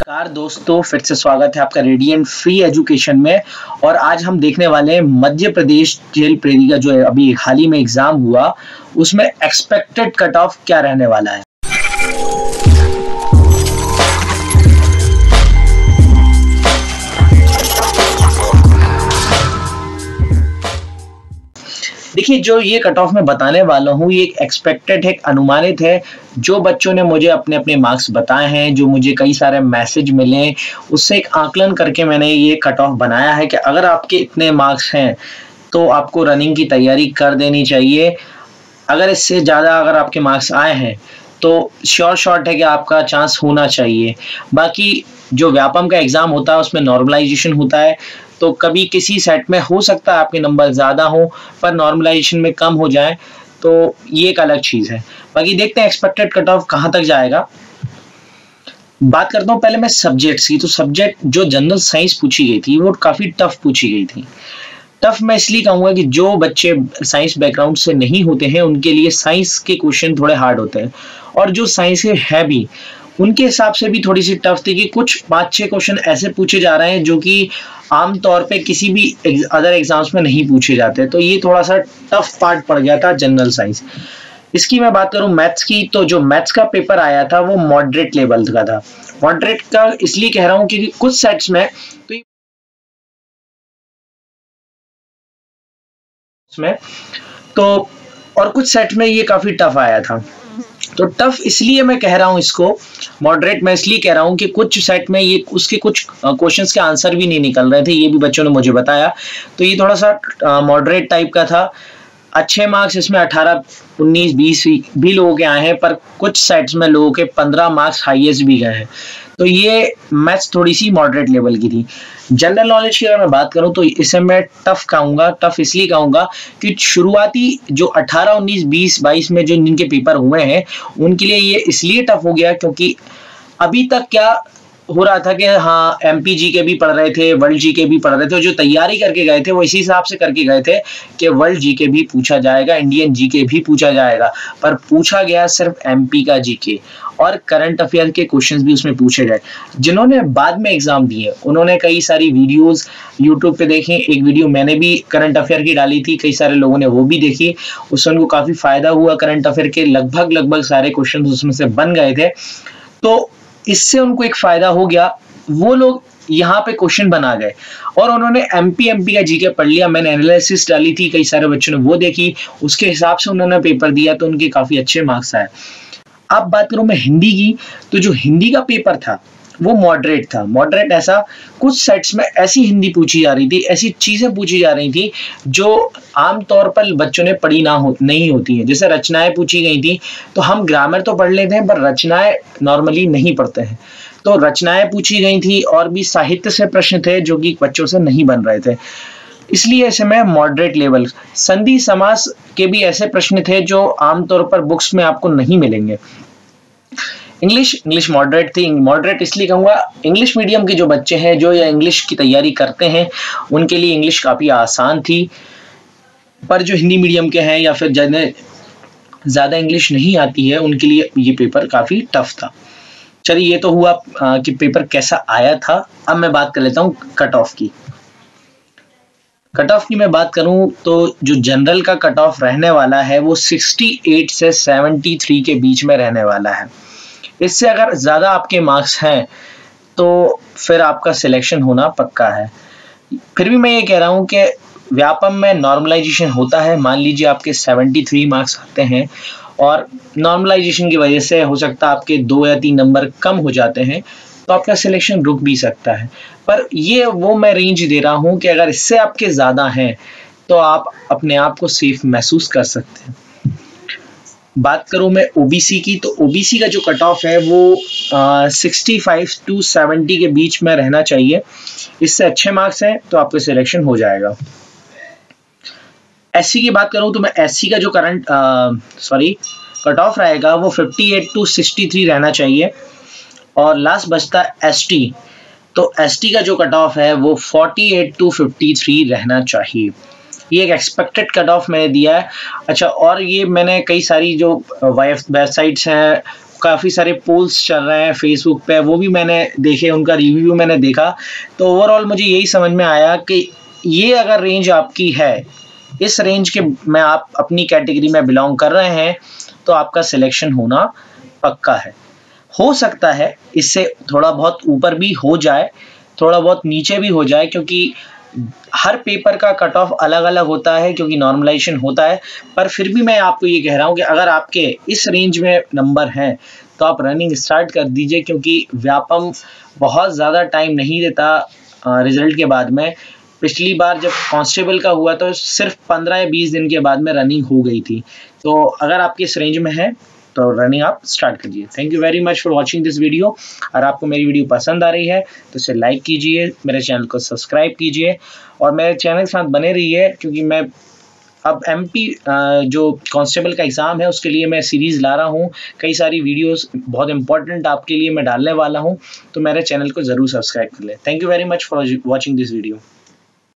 नमस्कार दोस्तों, फिर से स्वागत है आपका रेडिएंट फ्री एजुकेशन में। और आज हम देखने वाले हैं मध्य प्रदेश जेल प्रेरी का जो अभी हाल ही में एग्जाम हुआ, उसमें एक्सपेक्टेड कट ऑफ क्या रहने वाला है। देखिए, जो ये कट ऑफ मैं बताने वाला हूँ ये एक एक्सपेक्टेड है, अनुमानित है। जो बच्चों ने मुझे अपने अपने मार्क्स बताए हैं, जो मुझे कई सारे मैसेज मिले, उससे एक आकलन करके मैंने ये कट ऑफ बनाया है कि अगर आपके इतने मार्क्स हैं तो आपको रनिंग की तैयारी कर देनी चाहिए। अगर इससे ज़्यादा अगर आपके मार्क्स आए हैं तो श्योर शॉट है कि आपका चांस होना चाहिए। बाकी जो व्यापम का एग्ज़ाम होता है उसमें नॉर्मलाइजेशन होता है, तो कभी किसी सेट में हो सकता है आपके नंबर ज़्यादा हो पर नॉर्मलाइजेशन में कम हो जाए, तो ये एक अलग चीज़ है। बाकी देखते हैं एक्सपेक्टेड कट ऑफ कहाँ तक जाएगा। बात करता हूँ पहले मैं सब्जेक्ट्स की। तो सब्जेक्ट जो जनरल साइंस पूछी गई थी वो काफ़ी टफ पूछी गई थी। टफ मैं इसलिए कहूँगा कि जो बच्चे साइंस बैकग्राउंड से नहीं होते हैं उनके लिए साइंस के क्वेश्चन थोड़े हार्ड होते हैं, और जो साइंस के है भी उनके हिसाब से भी थोड़ी सी टफ थी कि कुछ 5-6 क्वेश्चन ऐसे पूछे जा रहे हैं जो कि आमतौर पे किसी भी अदर एग्जाम्स में नहीं पूछे जाते। तो ये थोड़ा सा टफ पार्ट पड़ गया था जनरल साइंस। इसकी मैं बात करूं मैथ्स की, तो जो मैथ्स का पेपर आया था वो मॉडरेट लेवल का था। मॉडरेट का इसलिए कह रहा हूं क्योंकि कुछ सेट्स में तो और कुछ सेट में ये काफी टफ आया था। तो टफ इसलिए मैं कह रहा हूं इसको, मॉडरेट मैं इसलिए कह रहा हूं कि कुछ सेट में ये उसके कुछ क्वेश्चंस के आंसर भी नहीं निकल रहे थे, ये भी बच्चों ने मुझे बताया। तो ये थोड़ा सा मॉडरेट टाइप का था। अच्छे मार्क्स इसमें 18, 19, 20 भी लोगों के आए हैं, पर कुछ सेट्स में लोगों के 15 मार्क्स हाईएस्ट भी गए हैं। तो ये मैथ्स थोड़ी सी मॉडरेट लेवल की थी। जनरल नॉलेज की अगर मैं बात करूं तो इसे मैं टफ कहूंगा। टफ इसलिए कहूंगा कि शुरुआती जो 18, 19, 20, 22 में जो जिनके पेपर हुए हैं उनके लिए ये इसलिए टफ हो गया क्योंकि अभी तक क्या हो रहा था कि हाँ एमपी जी के भी पढ़ रहे थे, वर्ल्ड जी के भी पढ़ रहे थे, और जो तैयारी करके गए थे वो इसी हिसाब से करके गए थे कि वर्ल्ड जी के भी पूछा जाएगा, इंडियन जी के भी पूछा जाएगा। पर पूछा गया सिर्फ एमपी का जी के, और करंट अफेयर के क्वेश्चंस भी उसमें पूछे गए। जिन्होंने बाद में एग्जाम दिए उन्होंने कई सारी वीडियोस यूट्यूब पे देखी। एक वीडियो मैंने भी करंट अफेयर की डाली थी, कई सारे लोगों ने वो भी देखी, उससे उनको काफी फायदा हुआ। करंट अफेयर के लगभग सारे क्वेश्चन उसमें से बन गए थे, तो इससे उनको एक फायदा हो गया। वो लोग यहाँ पे क्वेश्चन बना गए और उन्होंने एमपी का जीके पढ़ लिया। मैंने एनालिसिस डाली थी, कई सारे बच्चों ने वो देखी, उसके हिसाब से उन्होंने पेपर दिया, तो उनके काफी अच्छे मार्क्स आए। अब बात करूं मैं हिंदी की, तो जो हिंदी का पेपर था वो मॉडरेट था। मॉडरेट ऐसा कुछ सेट्स में ऐसी हिंदी पूछी जा रही थी, ऐसी चीजें पूछी जा रही थी जो आमतौर पर बच्चों ने पढ़ी नहीं होती हैं। जैसे रचनाएं पूछी गई थी, तो हम ग्रामर तो पढ़ लेते हैं पर रचनाएं नॉर्मली नहीं पढ़ते हैं। तो रचनाएं पूछी गई थी और भी साहित्य से प्रश्न थे जो कि बच्चों से नहीं बन रहे थे, इसलिए ऐसे में मॉडरेट लेवल। संधि समास के भी ऐसे प्रश्न थे जो आमतौर पर बुक्स में आपको नहीं मिलेंगे। इंग्लिश मॉडरेट थी। मॉडरेट इसलिए कहूँगा, इंग्लिश मीडियम के जो बच्चे हैं जो या इंग्लिश की तैयारी करते हैं उनके लिए इंग्लिश काफ़ी आसान थी, पर जो हिंदी मीडियम के हैं या फिर जिन्हें ज़्यादा इंग्लिश नहीं आती है उनके लिए ये पेपर काफ़ी टफ था। चलिए, ये तो हुआ कि पेपर कैसा आया था। अब मैं बात कर लेता हूँ कट ऑफ की। कट ऑफ की मैं बात करूं तो जो जनरल का कट ऑफ रहने वाला है वो 68 से 73 के बीच में रहने वाला है। इससे अगर ज़्यादा आपके मार्क्स हैं तो फिर आपका सिलेक्शन होना पक्का है। फिर भी मैं ये कह रहा हूँ कि व्यापम में नॉर्मलाइजेशन होता है। मान लीजिए आपके 73 मार्क्स आते हैं और नॉर्मलाइजेशन की वजह से हो सकता है आपके 2 या 3 नंबर कम हो जाते हैं, तो आपका सिलेक्शन रुक भी सकता है। पर ये वो मैं रेंज दे रहा हूँ कि अगर इससे आपके ज़्यादा हैं तो आप अपने आप को सेफ महसूस कर सकते हैं। बात करूं मैं ओबीसी की, तो ओबीसी का जो कट ऑफ है वो 65 to 70 के बीच में रहना चाहिए। इससे अच्छे मार्क्स हैं तो आपका सिलेक्शन हो जाएगा। एससी की बात करूं तो मैं एससी का जो कट ऑफ रहेगा वो 58 to 63 रहना चाहिए। और लास्ट बचता एसटी, तो एसटी का जो कट ऑफ है वो 48 to 53 रहना चाहिए। ये एक एक्सपेक्टेड कट ऑफ मैंने दिया है। अच्छा, और ये मैंने कई सारी जो वेबसाइट्स हैं काफ़ी सारे पोल्स चल रहे हैं फेसबुक पे, वो भी मैंने देखे, उनका रिव्यू मैंने देखा। तो ओवरऑल मुझे यही समझ में आया कि ये अगर रेंज आपकी है, इस रेंज के में आप अपनी कैटेगरी में बिलोंग कर रहे हैं, तो आपका सिलेक्शन होना पक्का है। हो सकता है इससे थोड़ा बहुत ऊपर भी हो जाए, थोड़ा बहुत नीचे भी हो जाए, क्योंकि हर पेपर का कट ऑफ अलग अलग होता है, क्योंकि नॉर्मलाइजेशन होता है। पर फिर भी मैं आपको ये कह रहा हूँ कि अगर आपके इस रेंज में नंबर हैं तो आप रनिंग स्टार्ट कर दीजिए, क्योंकि व्यापम बहुत ज़्यादा टाइम नहीं देता रिजल्ट के बाद में। पिछली बार जब कांस्टेबल का हुआ तो सिर्फ 15 या 20 दिन के बाद में रनिंग हो गई थी। तो अगर आपके इस रेंज में है तो रनिंग आप स्टार्ट कीजिए। Thank you very much for watching this video. अगर आपको मेरी वीडियो पसंद आ रही है तो इसे लाइक कीजिए, मेरे चैनल को सब्सक्राइब कीजिए और मेरे चैनल के साथ बने रहिए, क्योंकि मैं अब MP जो कांस्टेबल का एग्ज़ाम है उसके लिए मैं सीरीज़ ला रहा हूँ। कई सारी वीडियोस बहुत इंपॉर्टेंट आपके लिए मैं डालने वाला हूँ, तो मेरे चैनल को ज़रूर सब्सक्राइब कर लें। Thank you very much for watching this video.